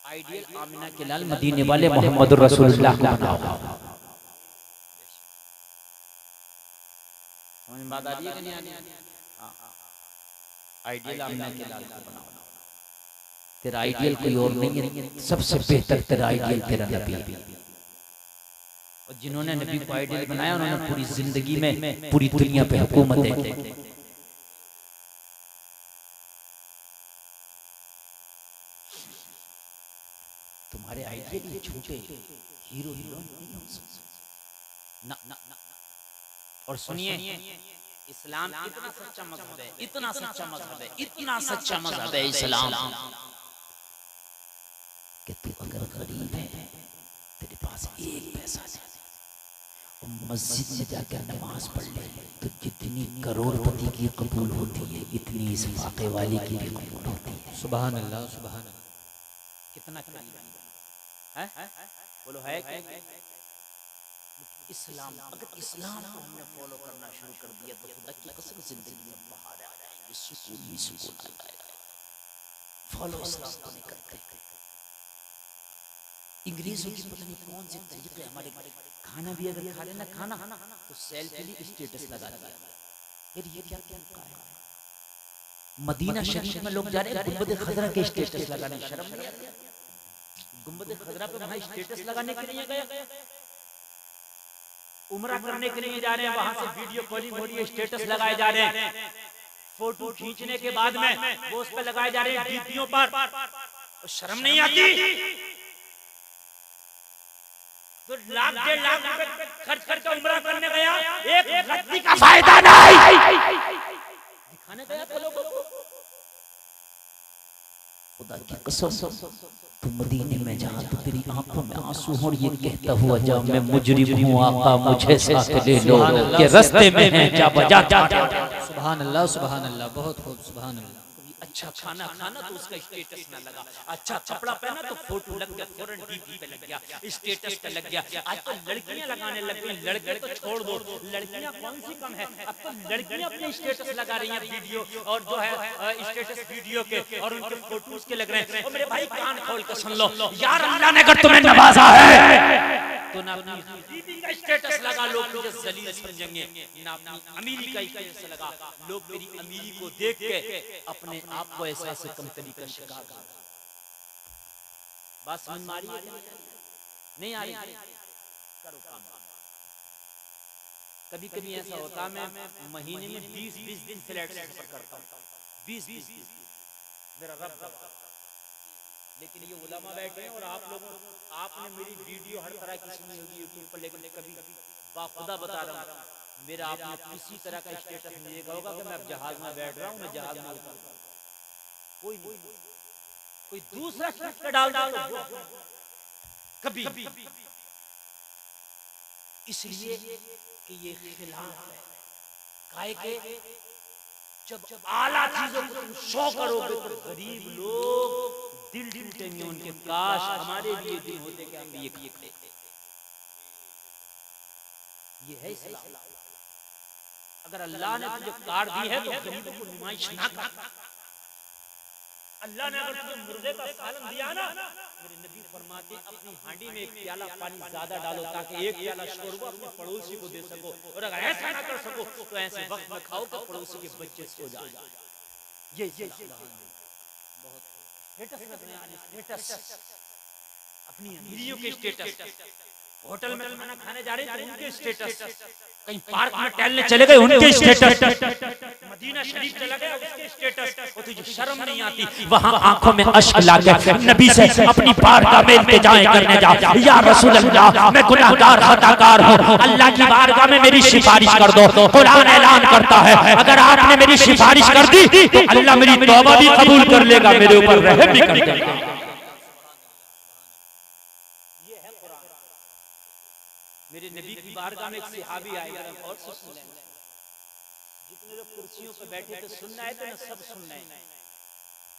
Ideal Amina के लाल मदीने वाले मोहम्मद रसूलुल्लाह को बनाओ। समझ बात आ रही है कि नहीं आ रही? आइडियल आमिना के लाल को बनाओ। तेरा आइडियल कोई और नहीं है, सबसे बेहतर तेरा आइडियल तेरा नबी है। और जिन्होंने नबी को आइडियल बनाया उन्होंने पूरी जिंदगी में पूरी दुनिया पे हुकूमत की। तुम्हारे आइडियल ये झूठे हीरो हीरोइन नहीं हो सकते ना ना ना। और सुनिए, इस्लाम इतना सच्चा मजहब है, इतना सच्चा मजहब है, इतना सच्चा मजहब है इस्लाम कि तू अगर गरीब है, तेरे पास एक पैसा नहीं और मस्जिद में जाकर नमाज पढ़ ले तो जितनी करोड़पति की कबूल होती है इतनी इस फाके वाले की भी कबूल होती है। सुभान अल्लाह, सुभान अल्लाह। कितना है बोलो है कि इस्लाम, अगर इस्लाम को हमने फॉलो करना शुरू कर दिया तो खुदा की कसम जिंदगी में बाहर आ जाएंगे, सुकून ही सुकून आ जाएगा। फॉलो इस्लाम को नहीं करते। अंग्रेजों की पता नहीं कौन से तरीके, हमारे खाना भी अगर खा लेना खाना तो सेल्फी ली स्टेटस लगा दिया। यार ये क्या तरीका है? मदीना शरीफ में लोग जा रहे हैं गुंबद खजरा के स्टेटस लगाने, शर्म नहीं आती? गुंबद खजरा पे वहां स्टेटस लगाने के लिए गए, उम्रा करने के लिए जा रहे हैं, वहां से वीडियो कॉलिंग हो रही है, स्टेटस लगाए जा रहे हैं। फोटो खींचने के बाद में वो उस पे लगाए जा रहे हैं डीपीओ पर। तो शर्म नहीं आती? तो लाख 1.5 लाख रुपए खर्च करके उम्रा करने गया, एक रत्ती का फायदा नहीं, दिखाने गया था लोगों को। खुदा की कसम तू मदीने में जा तो तेरी आंखों में आंसू हो, ये कहता हुआ जा मैं मुजरिम हूँ आका मुझे साथ ले लो कि रास्ते में है जा बजा। सुभान अल्लाह, सुभान अल्लाह, बहुत खूब, सुभान अल्लाह। अच्छा खाना खाना तो उसका स्टेटस ना लगा, अच्छा कपड़ा पहना तो फोटो लग गया, फौरन डीपी पे लग गया, स्टेटस पे लग गया। आज तो लड़कियां लगाने लग गई, लड़के तो छोड़ दो, लड़कियां कौन सी कम है, अब तो लड़कियां अपने स्टेटस लगा रही हैं वीडियो और जो है स्टेटस वीडियो के और उनके फोटोज के लग रहे हैं। और मेरे भाई कान खोल कर सुन लो यार, अल्लाह ने अगर तुम्हें नवाजा है तो ना अपनी बीबी का स्टेटस लगा, लोग तुझे जलील समझेंगे, ना अपनी अमीरी का स्टेटस लगा, लोग तेरी अमीरी को देख के अपने आप को एहसास कमतरी का शिकार कर। बस समझ मारी नहीं आ रही? करो काम। कभी कभी ऐसा होता मैं महीने में 20-20 दिन फ्लैट से सफर करता हूँ, 20-20 दिन मेरा रब का। लेकिन ये उलमा बैठे हैं और आप लोगों, आपने मेरी वीडियो हर तरह की सुनी होगी यूट्यूब पर, लेकिन कभी बाखुदा बता रहा हूँ मेरा आपने किसी तरह का स्टेटस नहीं देखा होगा कि मैं अब जहाज में बैठ रहा हूँ, मैं जहाज में उतर रहा हूँ। कोई नहीं, कोई दूसरा क्लिप पे डाल दो कभी, इसलिए कि ये खिलाफ है काहे के। जब आला चीजों को तुम शो करोगे तो गरीब लोग दिल टूटेंगे उनके, काश हमारे भी ये दिन होते कि हम भी ये करते। ये है इस्लाम। अगर अल्लाह ने तुझे कार दी है तो गरीबों को नुमाइश ना कर। अल्लाह ने अगर तुझे मुर्गे का सालन दिया ना, मेरे नबी फरमाते अपनी हांडी में एक प्याला पानी ज्यादा डालो ताकि एक प्याला शोरबा अपने पड़ोसी को दे सको, और अगर ऐसा ना कर सको तो ऐसे वक्त में खाओ कि पड़ोसी के बच्चे सो जाए। ये बहुत स्टेटस लगने वाले, स्टेटस अपनी अमीरियों के स्टेटस, होटल में खाना खाने जा रहे हैं तो उनके स्टेटस, कहीं पार्क में टहलने चले गए उनके स्टेटस, मदीना शरीफ चला गया उसके स्टेटस। और तुझे शर्म नहीं आती वहां आंखों में अश्क लाके नबी से अपनी बारगाह में इल्तिजाएं करने जा, या रसूल अल्लाह मैं गुनाहगार खताकार हूं, अल्लाह की बारगाह में मेरी सिफारिश कर दो। कुरान ऐलान करता है अगर आपने मेरी सिफारिश कर दी तो अल्लाह मेरी तौबा भी कबूल कर लेगा, मेरे ऊपर रहम भी कर देगा। मेरे नबी की बारगाह में एक सहाबी आएगा और सुन लेना, जितने लोग कुर्सियों पे बैठे थे सुनना है तो ना सब सुनना है।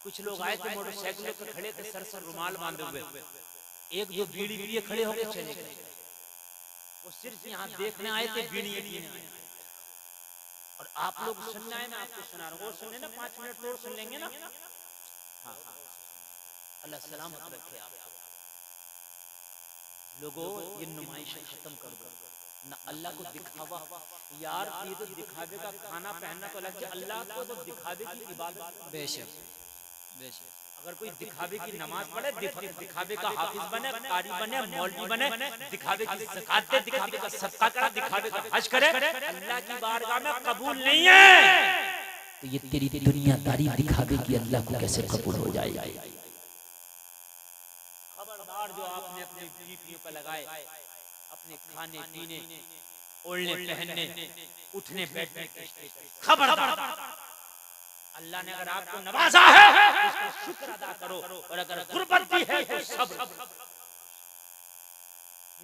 कुछ लोग आए थे मोटरसाइकिलों पे खड़े थे, सर से रुमाल बांधे हुए, एक दो बीड़ी लिए खड़े हो गए चले गए। वो सिर्फ यहाँ देखने आए थे, बीड़ी पीने आए। और आप लोग सुनना है ना, आपको सुना रहा हूँ, वो सुने ना 5 मिनट तो सुन लेंगे ना। हाँ अल्लाह सलामत रखे आपको। लोगों ये नुमाइशें खत्म कर दो ना, अल्लाह को दिखावा। यार ये तो दिखावे का खाना पहनना तो अलग है, अल्लाह को तो दिखावे की इबादत। बेशक बेशक। अगर कोई दिखावे की नमाज पढ़े, दिखावे का हाफिज बने, कारी बने, मौलवी बने, दिखावे की ज़कात दे, दिखावे का सदका करे, दिखावे का हज करे, अल्लाह की बारगाह में कबूल नहीं है। तो ये तेरी दुनियादारी दिखावे की अल्लाह को कैसे कबूल हो जाएगी? खबरदार जो आपने अपने बीवियों पर लगाए, अपने खाने पीने, ओढ़ने पहनने, उठने बैठने के, खबरदार। अल्लाह ने अगर आपको नवाजा है उसका शुक्र अदा करो, और अगर गुर्बत भी है तो सब्र।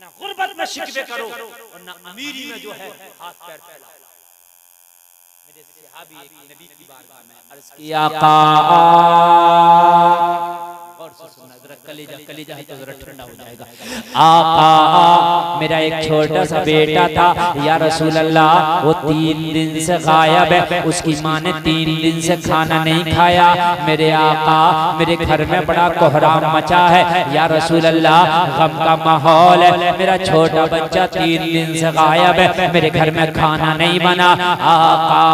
ना गुर्बत में शिकवे करो और ना अमीरी में जो है हाथ पैर फैलाओ। मेरे सहाबी एक नबी की बारगाह में अर्ज किया, आका और सुनना जरा, कलेजा है तो जरा ठंडा हो जाएगा। आका मेरा एक छोटा सा बेटा था या रसूल अल्लाह, वो 3 दिन से गायब है, उसकी माँ ने 3 दिन से खाना नहीं खाया। मेरे आका मेरे घर में बड़ा कोहराम मचा है या रसूल अल्लाह, गम का माहौल है, मेरा छोटा बच्चा 3 दिन से गायब है, मेरे घर में खाना नहीं बना। आका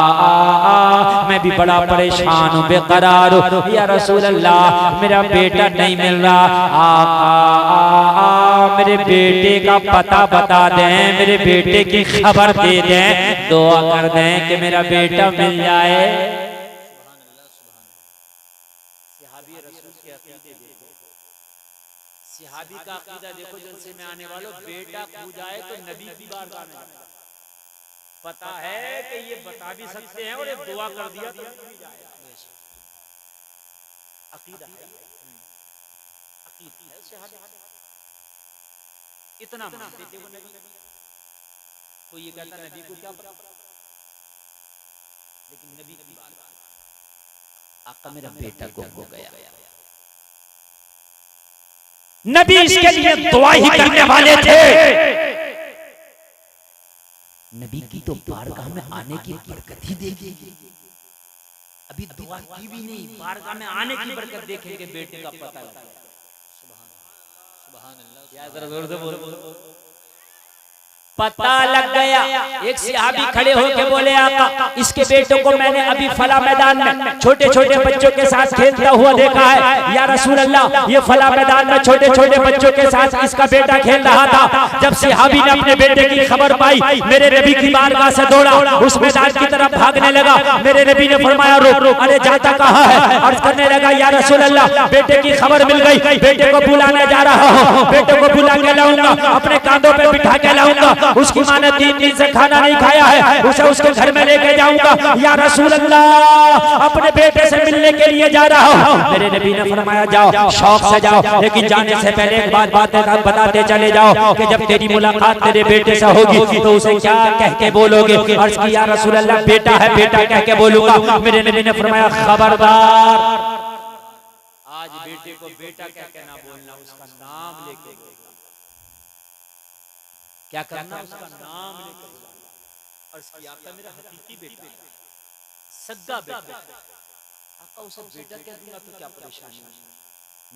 मैं भी बड़ा परेशान हूँ, बेकरार हूँ या रसूल अल्लाह, मेरा बेटा नहीं मिल रहा। आका मेरे बेटे का पता बता दें, मेरे बेटे की खबर दे दें, दुआ कर दें कि मेरा बेटा मिल जाए। सहाबी रसूल के अकीदे देखो, सहाबी का अकीदा देखो, जलसे में आने वालों, बेटा खो जाए तो नबी की बारगाह में पता है कि ये बता भी सकते हैं और एक दुआ कर दिया तो अकीदा है, इतना मानते थे वो नबी। कोई ये कहता नबी को क्या पता, लेकिन नबी की बात, आका मेरा बेटा गुम हो गया। नबी इसके लिए दुआ ही करने वाले थे। नबी की तो बारगाह में आने की बरकत ही देखेंगे, अभी दुआ की भी नहीं, बारगाह में आने की बरकत देखेंगे, बेटे का पता लगा। सुभान अल्लाह, या जरा जोर से बोलो। पता लग गया। एक सहाबी खड़े होकर बोले, आका इसके बेटों को मैंने अभी फला मैदान में छोटे छोटे बच्चों के साथ खेलता हुआ देखा है या रसूल अल्लाह, ये फला मैदान में छोटे छोटे बच्चों के साथ इसका बेटा खेल रहा था। जब सहाबी ने अपने बेटे की खबर पाई, मेरे नबी की बारगाह से दौड़ा, उस मैदान की तरफ भागने लगा। मेरे नबी ने फरमाया, रोक, अरे जाता कहाँ है? अर्ज करने लगा, या रसूल अल्लाह, बेटे की खबर मिल गई, बेटे को बुलाने जा रहा हूँ, बेटे को बुला के लाऊंगा, अपने कांधों पे बिठा के लाऊंगा। उसकी माँ ने 3 दिन से खाना नहीं खाया है, उसे उसके घर में लेके जाऊंगा। या रसूल अल्लाह, अपने बेटे से मिलने के लिए जा रहा हूँ। मेरे नबी ने फरमाया, जाओ, शौक से जाओ, लेकिन जाने से पहले एक बात बताते चले जाओ कि जब तेरी मुलाकात तेरे बेटे से होगी तो उसे क्या कह के बोलोगे? अर्ज किया, रसूल अल्लाह, बेटा है, बेटा कह के बोलूंगा। मेरे नबी ने फरमाया, खबरदार, आज बेटे को बेटा कह के ना बोलना, उसका नाम लेके क्या करना, उसका नाम लेकर। और इसकी आका मेरा हकीकी बेटा, सगा बेटा, आका उसे बेटा कह दूंगा तो क्या परेशानी है?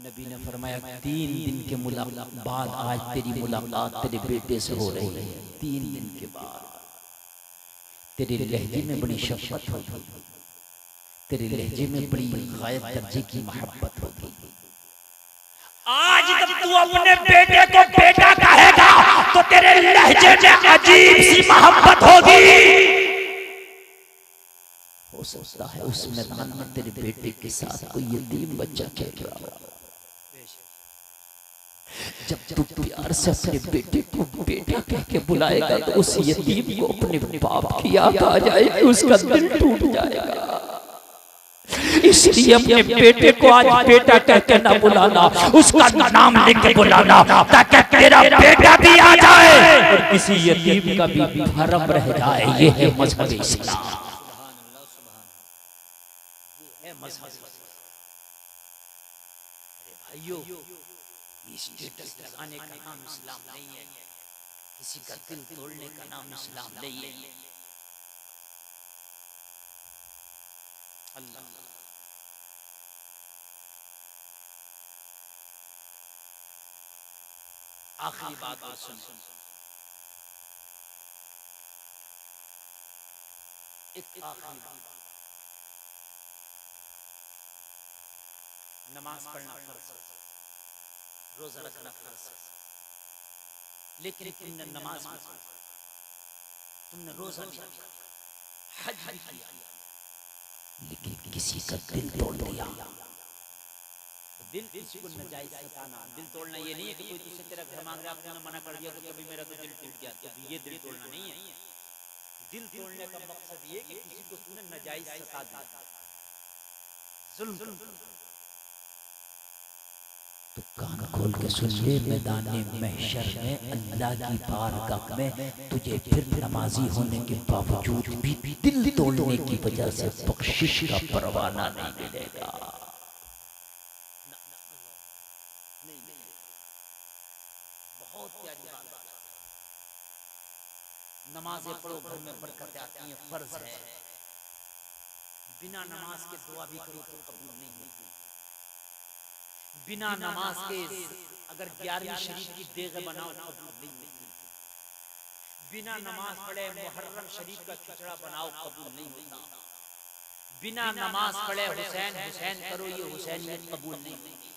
नबी ने फरमाया, 3 दिन के मुलाकात बाद आज तेरी मुलाकात तेरे बेटे से हो रही है। 3 दिन के बाद तेरे लहजे में बड़ी शफकत होगी, तेरे लहजे में बड़ी गायब दर्जे की मोहब्बत होगी। आज जब तू अपने बेटे को बेटा कहेगा तो तेरे लहजे में अजीब सी मोहब्बत होगी। हो सकता है उस मैदान में तेरे बेटे के साथ कोई यतीम बच्चा खेल रहा हो। जब तू प्यार से अपने बेटे को बेटा कह के बुलाएगा तो उस यतीम को अपने बाप की याद आ जाएगी, उसका दिल टूट जाएगा। इसलिए अपने बेटे को आज बेटा कह के ना बुलाना, उसका नाम लेके के बुलाना, ताकि तेरा बेटा भी आ जाए और किसी यतीम का भी भरम रह जाए। ये है मजहब इस्लाम, ये है मजहब। अरे भाइयों, स्टेटस लगाने का नाम इस्लाम नहीं है, किसी का दिल तोड़ने का नाम इस्लाम नहीं है। अल्लाह आखिरी बात और सुन, एक आखिरी बात, नमाज पढ़ना फर्ज है, रोजा रखना फर्ज है, लेकिन तुमने नमाज में तुमने रोजा भी रखा, हज भी किया, लेकिन किसी का दिल तोड़ दिया। दिल किसी को नाजायज सताना, दिल तोड़ना ये नहीं है कि कोई तुझसे तेरा घर मांग रहा है, आपने मना कर दिया तो कभी मेरा तो दिल टूट गया, तो ये दिल तोड़ना नहीं है। दिल तोड़ने का मकसद ये कि किसी को तूने नाजायज सता दिया, जुल्म। तो कान खोल के सुन ले, मैदान महशर में अल्लाह की बारगाह में तुझे फिर नमाजी होने के बावजूद भी दिल तोड़ने की वजह से बख्शिश का परवाना नहीं मिलेगा। बहुत प्यारी बात, नमाजें पढ़ो, घर में बरकत आती है, फर्ज है। बिना नमाज के दुआ भी करो तो कबूल नहीं होती। बिना नमाज के अगर 11वीं शरीफ की देग बनाओ कबूल नहीं होती। बिना नमाज पढ़े मुहर्रम शरीफ का खिचड़ा बनाओ कबूल नहीं होता। बिना नमाज पढ़े हुसैन हुसैन करो, ये हुसैनियत कबूल नहीं होती।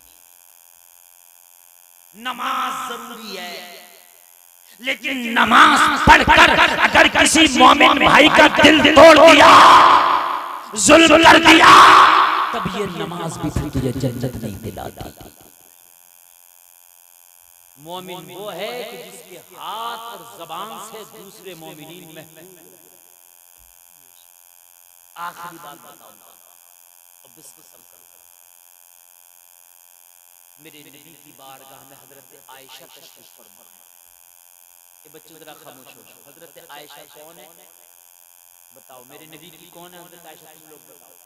नमाज जरूरी है, लेकिन नमाज पढ़कर अगर किसी मोमिन भाई का दिल तोड़ दिया, जुल्म कर दिया, तब ये नमाज भी फिर तुझे जन्नत नहीं दिलाती। मोमिन वो है कि जिसके हाथ और जबान से दूसरे मोमिनीन में। आखिरी बात बताऊंगा, अब इसको समझो। मेरे नबी की बारगाह में हजरत आयशा तशरीफ फरमा। ये बच्चों जरा खामोश हो जाओ। हजरत आयशा कौन है बताओ, मेरे नबी की कौन है हजरत आयशा, तुम लोग बताओ,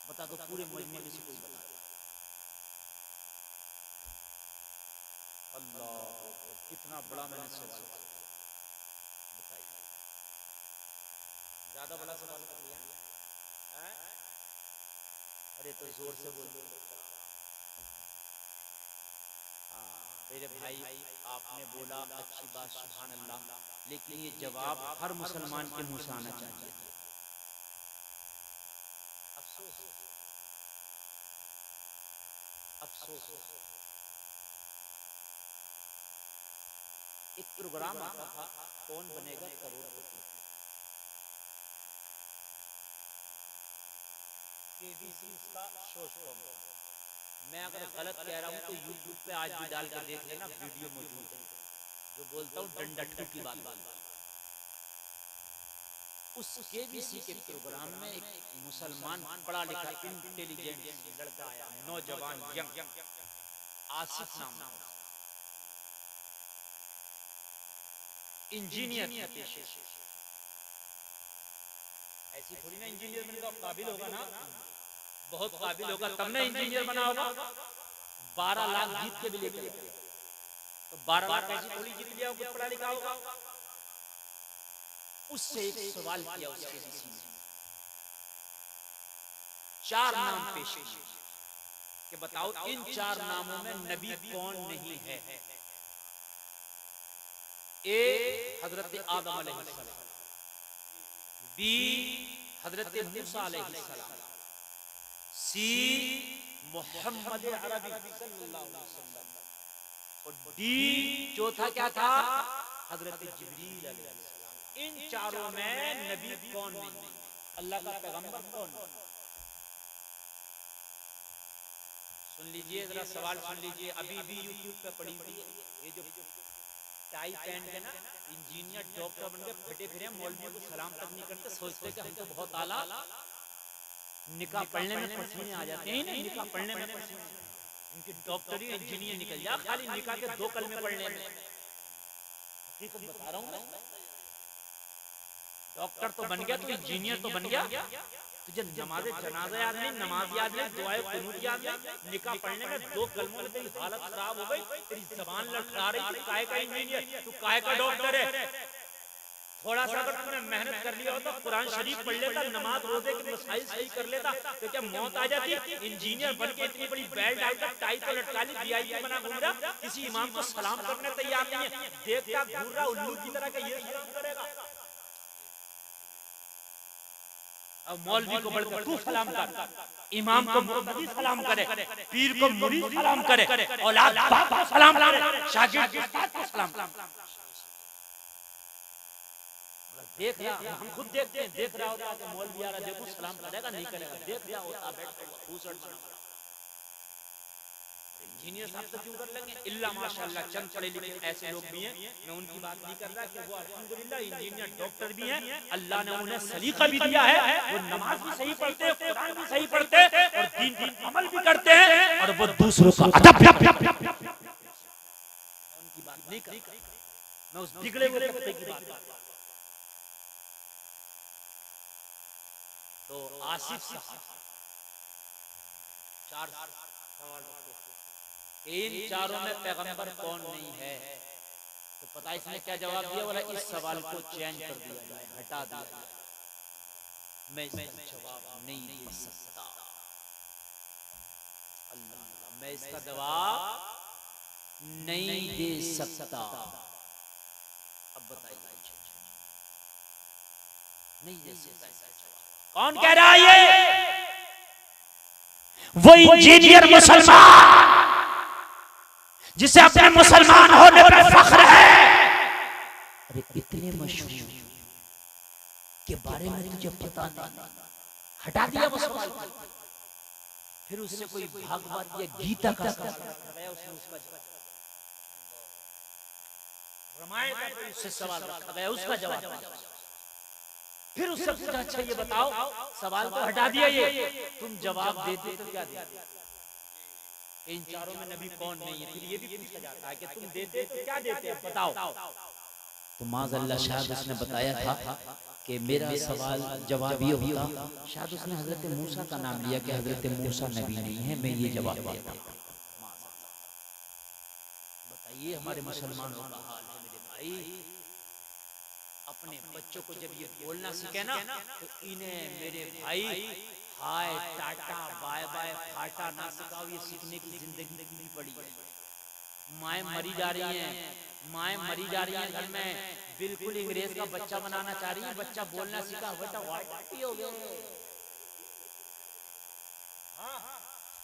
बता दो, पूरे मजमे में से कोई बता। अल्लाह, कितना बड़ा मैंने सवाल बताइए, ज्यादा बड़ा सवाल कर दिया है? अरे तो जोर से बोलो। मेरे भाई आपने बोला अच्छी बात, सुभान अल्लाह, लेकिन ये जवाब हर मुसलमान के मुंह से आना चाहिए। अफसोस अफसोस, एक प्रोग्राम आता था, कौन बनेगा करोड़पति, केबीसी उसका शो था। मैं अगर गलत कह रहा हूं तो यूट्यूब पे आज भी डाल के देख लेना, वीडियो मौजूद है। जो बोलता हूं डंडट्टू की बात बोलता हूं। उस केबीसी के प्रोग्राम में एक मुसलमान पढ़ा लिखा इंटेलिजेंट लड़का आया, नौजवान यंग, आसिफ नाम, इंजीनियर था पेशे। ऐसी थोड़ी ना इंजीनियर बनने का काबिल होगा ना, बहुत काबिल होगा तब ना इंजीनियर बना होगा। 12 लाख जीत के भी लेकर, तो 12 लाख ऐसी थोड़ी जीत लिया कुछ पढ़ा लिखा होगा। उससे एक सवाल किया उसके किसी ने, 4 नाम पेश किए कि बताओ इन 4 नामों में नबी कौन नहीं है। ए हजरत आदम अलैहिस्सलाम, बी हजरत मूसा अलैहिस्सलाम, सी मोहम्मद अरबी सल्लल्लाहु अलैहि वसल्लम, और डी चौथा क्या था, हजरत जिब्रील अलैहिस्सलाम। इन चारों में नबी कौन नहीं, अल्लाह का पैगंबर कौन। सुन लीजिए जरा, सवाल सुन लीजिए, अभी भी यूट्यूब पे पड़ी हुई है। ये जो टाई पहन के ना इंजीनियर डॉक्टर बन के फटे फिरे, मौलवियों को सलाम तक नहीं करते, सोचते कि हम तो बहुत आला। निकाह पढ़ने में पसीने आ जाते हैं, निकाह पढ़ने में पसीने, इनकी डॉक्टरी इंजीनियर निकल जा खाली निकाह के 2 कलमे पढ़ने में। हकीकत बता रहा हूँ मैं, डॉक्टर तो बन गया तो इंजीनियर तो बन गया, तुझे नमाज़े जनाजा याद नहीं, नमाज याद नहीं, दुआए कुनूत याद नहीं, निकाह पढ़ने में 2 कलमों में तेरी हालत खराब हो गई, तेरी जबान लड़खड़ा रही, तू काहे का इंजीनियर, तू काहे का डॉक्टर है। थोड़ा सा अगर तुमने मेहनत कर लिया होता, कुरान शरीफ पढ़ लेता, नमाज रोजे के मसाइल सही कर लेता, तो क्या मौत आ जाती? इंजीनियर बन के इतनी बड़ी बेल्ट डालकर टाई तो लटका ली, वीआईपी बना घूम रहा, किसी इमाम को सलाम करने तैयार नहीं है, देखता घूर रहा उल्लू की तरह का, ये सलाम करेगा। अब मौलवी को बढ़कर तू सलाम कर, इमाम को मुक्तदी सलाम करे, पीर को मुरीद सलाम करे, औलाद बाप को सलाम करे, शागिर्द उस्ताद को सलाम करे। देख रहा, हम खुद देखते हैं, देख रहा होता कि मौलवी आ रहा, देखो सलाम करेगा नहीं करेगा, देख रहा होता बैठ इंजीनियर साहब तो क्यों कर लेंगे, इल्ला माशाअल्लाह चंद पढ़े लिखे ऐसे लोग भी हैं, मैं उनकी बात नहीं कर रहा कि वो अल्हम्दुलिल्लाह इंजीनियर डॉक्टर भी हैं, अल्लाह ने उन्हें सलीका भी दिया है, वो नमाज भी सही पढ़ते हैं, कुरान भी सही पढ़ते हैं और दीन पर अमल भी करते हैं, और वो दूसरों का अदब उनकी बात नहीं कर, मैं उस बिगड़े हुए तबके की बात कर। तो आसिफ साहब चार सवाल इन चारों में पैगंबर कौन नहीं है? तो पता इसने क्या जवाब दिया? बोला इस सवाल को चेंज कर दिया जाए, हटा दिया जाए, मैं इसका जवाब नहीं दे सकता। अल्लाह, मैं इसका जवाब नहीं दे सकता। अब बताइए, नहीं दे सकता इसका जवाब। कौन कह रहा है ये? वो इंजीनियर मुसलमान जिसे अपने मुसलमान होने पर फख्र है। अरे इतने मशहूर के बारे में तुझे पता नहीं, हटा दिया वो सवाल, फिर उससे कोई भागवत या गीता का रामायण का कोई उससे सवाल रखा गया, उसका जवाब, फिर उससे पूछा अच्छा ये बताओ, सवाल तो हटा दिया, ये तुम जवाब देते तो क्या देते? इन चारों में नबी कौन नहीं है? फिर ये भी पूछा जाता है कि तुम देते तो क्या देते, बताओ। तो माज़अल्लाह शायद उसने बताया था कि मेरा सवाल जवाब ये होता, शायद उसने हजरत मूसा का नाम लिया कि हजरत मूसा नबी नहीं है, मैं ये जवाब देता। बताइए हमारे मुसलमानों का हाल है मेरे भाई। अपने बच्चों को जब ये बोलना सीखे ना, तो इन्हें मेरे भाई हाय टाटा बाय बाय फाटा ना सिखाओ, ये सीखने की जिंदगी की पड़ी है। माएँ मरी जा रही हैं, माएँ मरी जा रही हैं घर में, बिल्कुल अंग्रेज का बच्चा बनाना चाह रही है, बच्चा बोलना सीखा, बेटा वाटी हो गए। हाँ,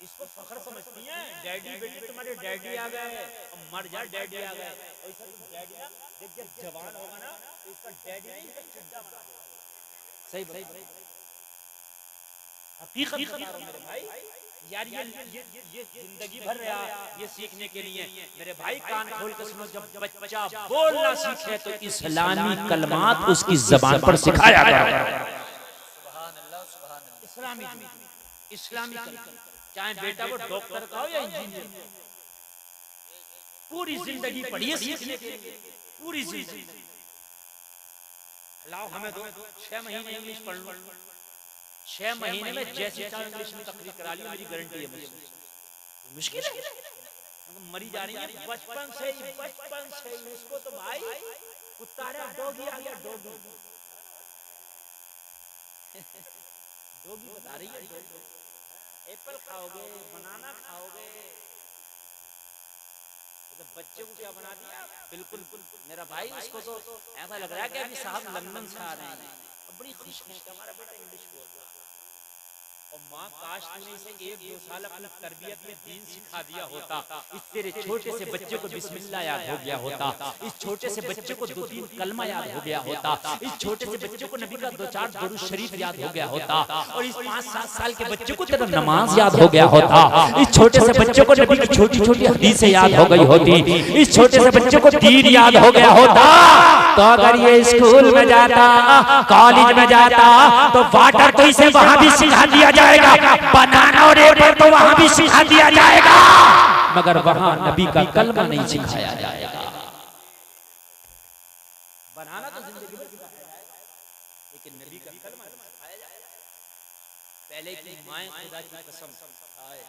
इसको फख्र समझती हैं, डैडी बेटी तुम्हारे डैडी आ गए, अब मर जा डैडी आ गए, ऐसा तुम डैडी ना देख, जब जवान होगा ना तो इसका डैडी नहीं, इसका चिड्डा बना देगा। सही भाई, हकीकत बता रहा हूं मेरे भाई यार, ये जिंदगी भर रहा ये सीखने के लिए। मेरे भाई कान खोल के सुनो, जब बच्चा बोलना सीखे तो इस्लामी कलमात उसकी ज़बान पर सिखाया जाता है। सुभान अल्लाह, सुभान अल्लाह। इस्लामी कलमा, चाहे बेटा वो डॉक्टर का हो या इंजीनियर, पूरी जिंदगी पढ़िए सीखने के लिए, पूरी जिंदगी। लाओ हमें दो 6 महीने इंग्लिश पढ़ लो, 6 महीने में जैसे चाहे इंग्लिश में तकरीर करा ली, मेरी गारंटी है। मुश्किल है, मरी जा रही है बचपन से ही इसको तो भाई कुत्ता रे डॉगी आ गया, डॉगी डॉगी बता रही है, एप्पल खाओगे, बनाना खाओगे, तो बच्चे को क्या बना दिया। बिल्कुल मेरा भाई, उसको तो ऐसा लग रहा है कि अभी साहब लंदन से आ रहे हैं, बड़ी खुश है कि हमारा बेटा इंग्लिश बोल रहा है। और माँ काश तूने इसे 1-2 साल अपनी तरबियत में दीन सिखा दिया होता, इस तेरे छोटे से बच्चे को बिस्मिल्लाह याद हो गया होता, इस छोटे से बच्चे को 2-3 कलमा याद हो गया होता, इस छोटे से बच्चे को नबी का 2-4 दुरूद शरीफ याद हो गया होता, और इस 5-7 साल के बच्चे को तेरा नमाज याद हो गया होता, इस छोटे से बच्चे को नबी की छोटी-छोटी हदीसें याद हो गई होती, इस छोटे से बच्चे को दीन याद हो गया होता। तो अगर ये स्कूल में जाता, कॉलेज में जाता, तो वाटर तो इसे वहां भी सिखा दिया जाएगा, बनाना और एप्पल तो वहां भी सिखा दिया जाएगा, मगर वहां नबी का कलमा नहीं सिखाया जाएगा। बनाना तो जिंदगी में सिखाया जाएगा, लेकिन नबी का कलमा नहीं सिखाया जाएगा। पहले की माएं खुदा की कसम खाए,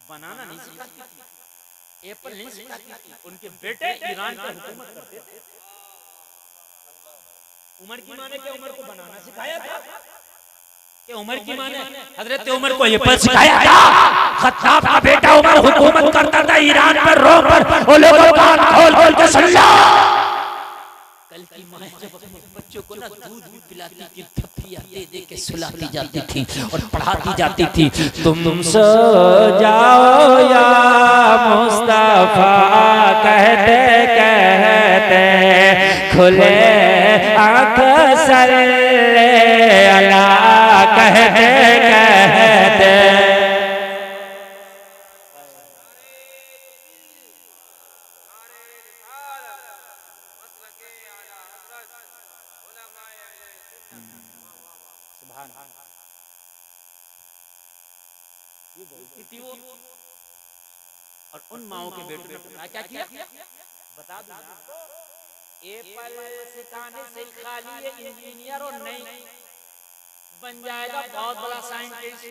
बनाना नहीं सिखाती थी, एप्पल नहीं सिखाती थी, उनके बेटे ईरान की हुकूमत करते थे। उमर की माँ ने क्या उमर को बनाना सिखाया था? कि उमर की माँ ने हजरत उमर को ये पल सिखाया था? खत्ताब का बेटा उमर हुकूमत करता था ईरान पर, रोम पर। वो लोगों कान खोल खोल के सुन लो। कल की माँ जब अपने बच्चों को ना दूध भी पिलाती थी, थप्पियां दे दे के सुलाती जाती थी और पढ़ाती जाती थी। तुम सो जाओ या मुस्तफा कहते कहते, खुले आँख सल्ले अला कहते कहते। और उन माओ के बेटों ने क्या किया बता दूं आपको। एप्पल सिखाने से खाली इंजीनियर और नहीं बन जाएगा बहुत बड़ा साइंटिस्ट।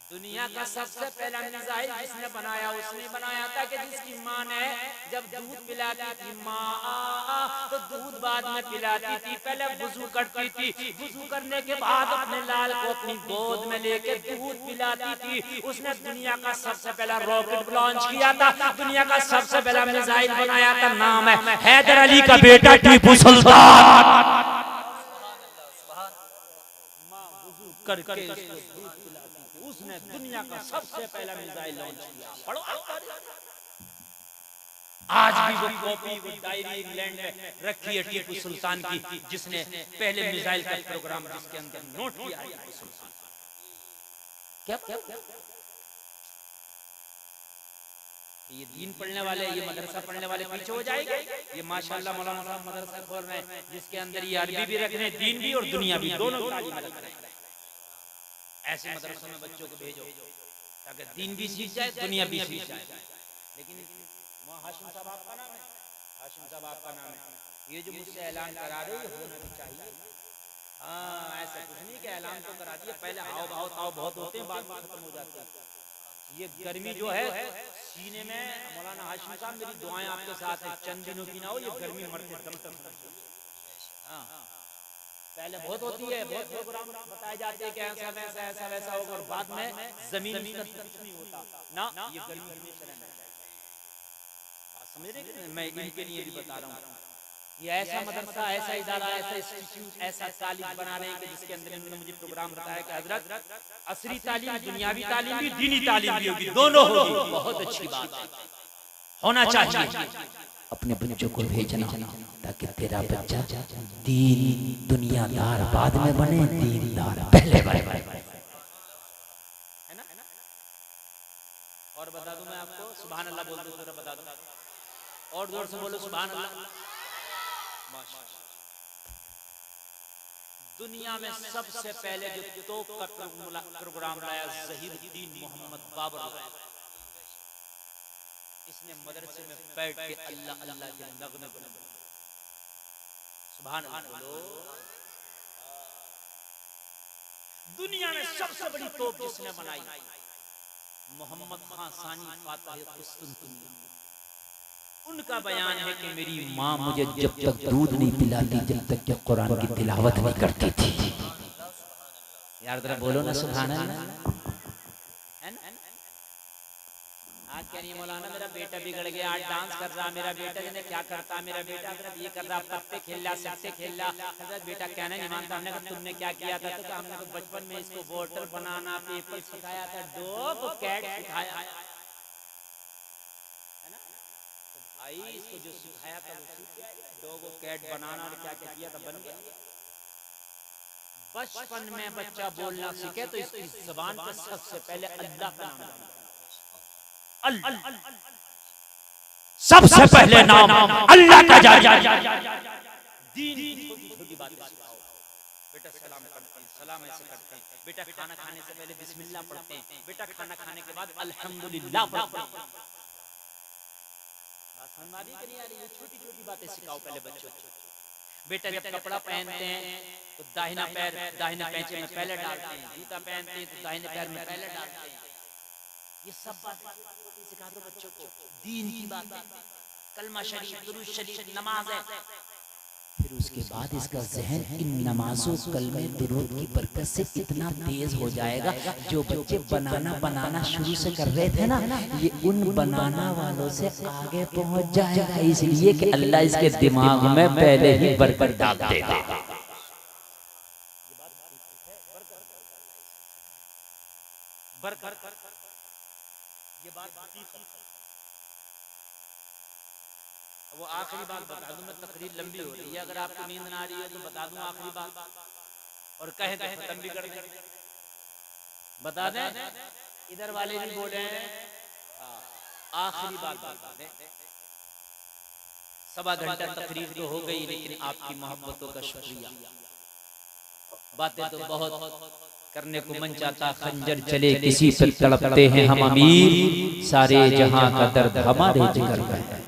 दुनिया का सबसे पहला मिसाइल जिसने बनाया उसने बनाया था कि जिसकी माँ ने जब दूध पिलाती थी माँ तो दूध बाद में पिलाती थी, पहले वुजू करती थी, वुजू करने के बाद अपने लाल को अपनी गोद में लेके दूध पिलाती थी। उसने दुनिया का सबसे पहला रॉकेट लॉन्च किया था, दुनिया का सबसे पहला मिसाइल बनाया था, नाम है हैदर अली का बेटा टीपू सुल्तान। करके उसने दुनिया का सबसे पहला मिसाइल लॉन्च किया। पढ़ो आज भी वो कॉपी वो डायरी इंग्लैंड में रखी है टीपू सुल्तान की, जिसने पहले मिसाइल का प्रोग्राम जिसके अंदर नोट किया है टीपू सुल्तान। क्या ये दीन पढ़ने वाले, ये मदरसा पढ़ने वाले पीछे हो जाएंगे? ये माशाल्लाह मौलाना साहब मदरसा खोल रहे हैं जिसके अंदर ये अरबी भी रख रहे हैं, दीन भी और दुनिया भी, दोनों तालीम रख रहे हैं। ऐसे मदरसों में बच्चों को भेजो ताकि दीन भी सीख जाए, दुनिया भी सीख जाए। लेकिन हाशिम साहब आपका नाम है, हाशिम साहब आपका नाम है, ये जो मुझसे ऐलान करा रहे हो होना भी चाहिए। हाँ, ऐसा कुछ नहीं कि ऐलान तो करा दिया, पहले हाव भाव ताव बहुत होते हैं, बाद में खत्म हो जाते हैं। ये गर्मी जो है सीने में, मौलाना हाशिम साहब मेरी दुआएं आपके साथ है, चंद दिनों की ना हो ये गर्मी मरते दम तक। हाँ, पहले बहुत होती है, बहुत प्रोग्राम बताए जाते हैं कि ऐसा वैसा ऐसा वैसा होगा, और बाद में जमीन स्तर पर कुछ नहीं होता ना। ये गर्मी हमेशा रहना चाहिए, समझ रहे हैं? मैं इनके लिए भी बता रहा हूँ, ये ऐसा मदरसा, ऐसा इदारा, ऐसा इंस्टीट्यूट, ऐसा कॉलेज बना रहे हैं कि जिसके अंदर इन्होंने मुझे प्रोग्राम बताया कि हजरत असरी तालीम, दुनियावी तालीम भी, दीनी तालीम भी होगी, दोनों होगी। बहुत अच्छी बात है, होना चाहिए। अपने बच्चों को भेजना ताकि तेरा बच्चा दीन दुनियादार बाद में बने, दीनदार पहले बने, है ना? और बता दूं मैं आपको, सुभान अल्लाह बोल दो, जरा बता दो, और जोर से बोलो सुभान अल्लाह। माशाअल्लाह। दुनिया में सबसे पहले जो तोप का प्रोग्राम लाया ज़हीरुद्दीन मोहम्मद बाबर, इसने मदरसे में बैठ के अल्लाह अल्लाह के नगमे बुलंद, सुभान अल्लाह बोलो। दुनिया में सबसे बड़ी तोप जिसने बनाई, मोहम्मद खान सानी फातिह कुस्तुनतुनिया, उनका बयान है कि मेरी माँ मुझे जब तक दूध नहीं पिलाती, जब तक कि कुरान की तिलावत नहीं करती थी। यार जरा बोलो ना सुभान अल्लाह। आज क्या नहीं मौलाना, मेरा बेटा बिगड़ गया, आज डांस कर रहा, मेरा बेटा ने क्या करता, मेरा बेटा ये कर रहा, पत्ते खेल रहा, सट्टे खेल रहा। बेटा कहना नहीं मानता। हमने कहा तुमने क्या किया था? तो हमने तो बचपन में इसको बोतल बनाना, पेपर सिखाया था, डॉग कैट सिखाया है ना। तो भाई इसको जो सिखाया था वो सीख गया, डॉग कैट बनाना और क्या क्या किया था, बन गया। बचपन में बच्चा बोलना सीखे तो इसकी जुबान पर सबसे पहले अल्लाह का नाम, सबसे पहले नाम अल्लाह का जारी। दीन की छोटी छोटी बातें सिखाओ। बेटा सलाम करते हैं, सलाम ऐसे करते हैं। बेटा खाना खाने से पहले बिस्मिल्लाह पढ़ते हैं। बेटा खाना खाने के बाद अल्हम्दुलिल्लाह पढ़ते हैं। हमारी के लिए ये छोटी छोटी बातें सिखाओ पहले बच्चों को। बेटा जब कपड़ा पहनते हैं तो दाहिना पैर दाहिने पैंचे में पहले डालते हैं, जूता पहनते हैं तो दाहिने पैर में पहले डालते हैं। ये सब बातें सिखा दो बच्चों को, दीन की बातें, कलमा शरीफ, दुरूद शरीफ, नमाज है। फिर उसके बाद इसका जहन इन नमाजों कलमे दुरूद की बरकत से इतना तेज हो जाएगा, जो बच्चे बनाना शुरू से कर रहे थे ना, ये उन बनाना वालों से आगे पहुंच जाएगा, इसलिए कि अल्लाह इसके दिमाग में पहले ही बरकत डाल देगा। ये बात वो आखिरी बात बता दूं, मैं तकरीर लंबी हो रही है, अगर आपको नींद ना आ रही है तो बता दूं आखिरी बात, और कहें तो खत्म भी कर दें। बता दें, इधर वाले भी बोले हैं, आखिरी बात बता दें। 1.25 घंटा तकरीर तो हो गई, लेकिन आपकी मोहब्बतों का शुक्रिया। बातें तो बहुत करने को मन चाहता, खंजर चले किसी पर तड़पते हैं हम अमीर, सारे जहां का दर्द हमारे जिगर में है।